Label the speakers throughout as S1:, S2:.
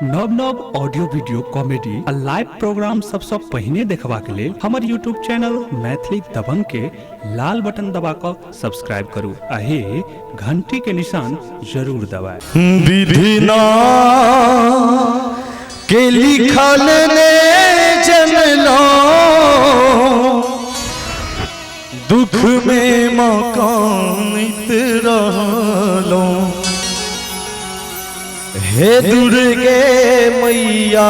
S1: नव नव audio video comedy आ live programme सबसे पहिने देखबा के लेल हमर यूट्यूब चैनल मैथिली दबंग के लाल बटन दबाकर सब्सक्राइब करू आ हे घंटी के निशान जरूर दबाएं।
S2: विधिना के लिखल ने जनलो दुख में मकानित रहलो हे दुर्गे मैया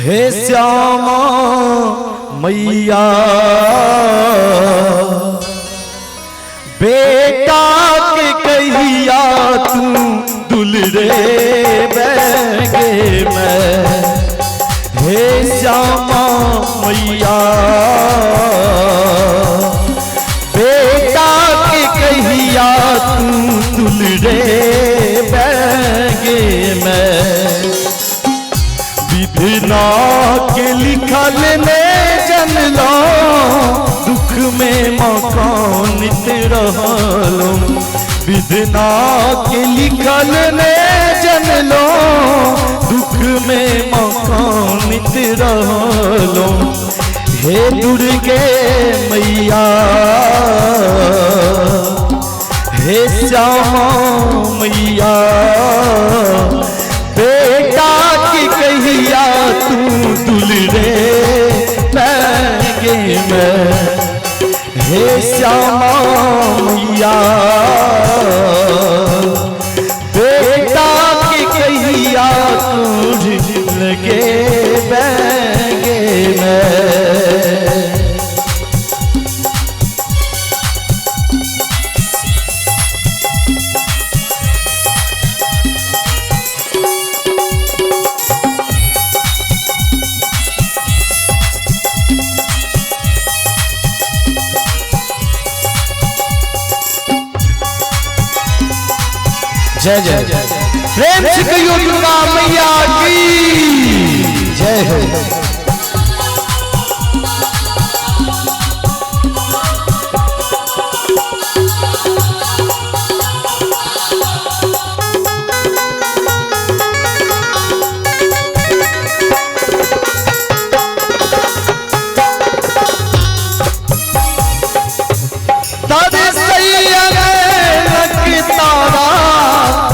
S2: हे श्यामा मैया बेटा के कहिया तू दुलरे बैगे मैं हे श्यामा मैया बेटा के कहिया तू दुलरे बैगे मैं विधिना के लिखल ने जनलो दुख में मकानित रहलो विधिना के लिखल ने जनलो दुख में मकानित रहलो हे दुर्गे मैया हे श्यामा मैया बेटा की कहिया तू दुलरे बैगे मैं हे श्यामा मैया बेटा की कहिया तू लगे बैगे मैं। जय जय प्रेम से कहियो दुर्गा मैया की जय हो।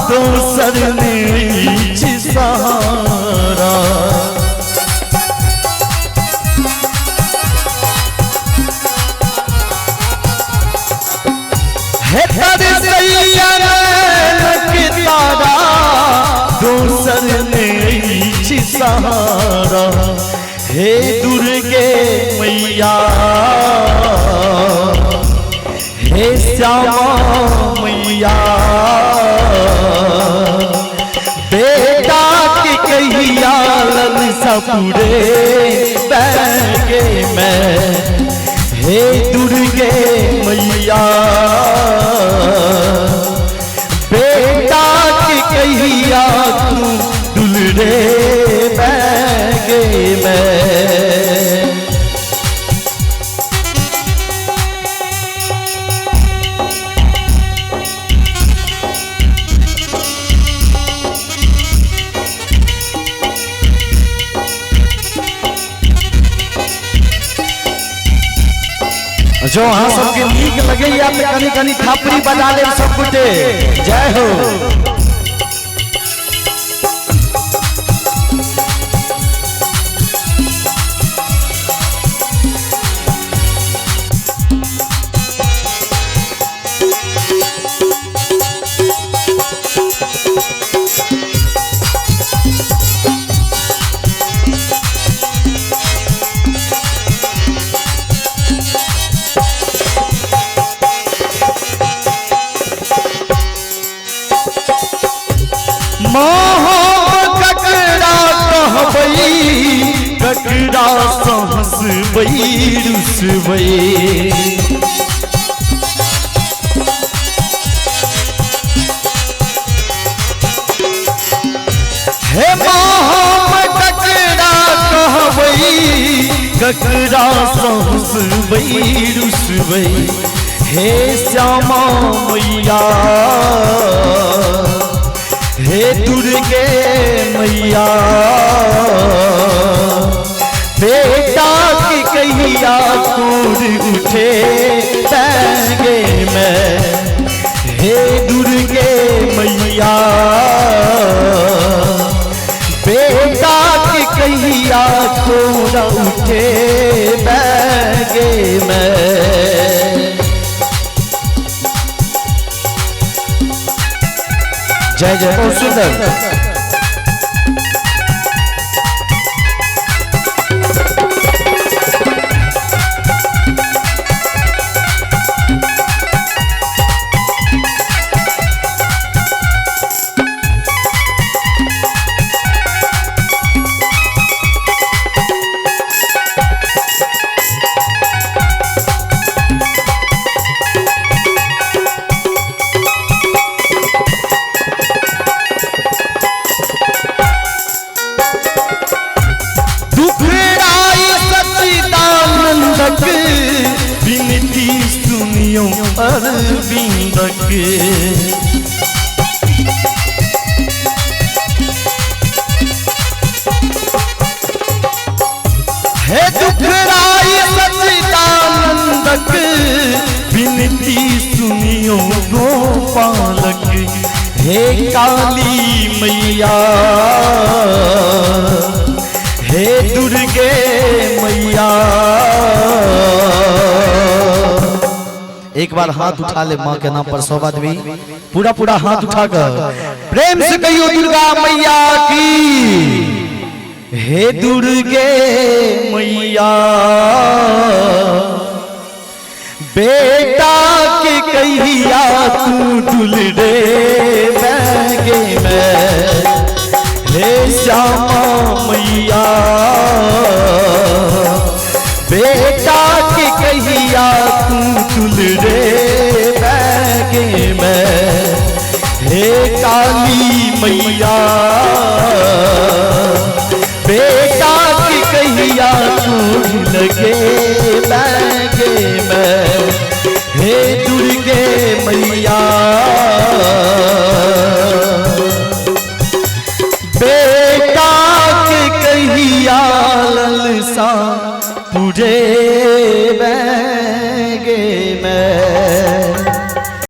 S2: दोसर नीच सहारा हे तरसैया के तारा दोसर नीच सहारा हे दुर्गे मैया हे श्यामा मैया बेटा की कहिया ललसा पूरे बैगे मैं हे दुर्गे मैया बेटा की कहिया तू दुलरे बैगे मैं। जो हाँ सबके नीक लगे या तो कनी कनी थापड़ी बजा ले सब कुटे जय हो। ककड़ा सहसबै रुसबै हे मोहम ककड़ा कहबै ककड़ा सहसबै रुसबै हे श्यामा मैया, हे दुर्गे मैया, बेटा की कहिया कूद उठे बैंगे में। हे दुर्गे मैया, बेटा की कहिया कूद उठे बैंगे में। जय जय, बहुत सुंदर। विनती सुनियो अरविंदक, हे दुखराई सच्चिदानंदक, विनती सुनियो गोपालक। हे काली मैया, हे दुर्गे मैया। एक बार हाथ उठा ले माँ के नाम पर सब आदमी, पूरा पूरा हाथ उठाकर प्रेम से कहियो दुर्गा मैया की। हे दुर्गे मैया, बेटा के कहिया तू दुलरे बैंगे में। हे श्यामा मैया, बेटा के कहिया तू दुलरे बैंगे में। हे काली मैया, बेटा के कहिया तू लगे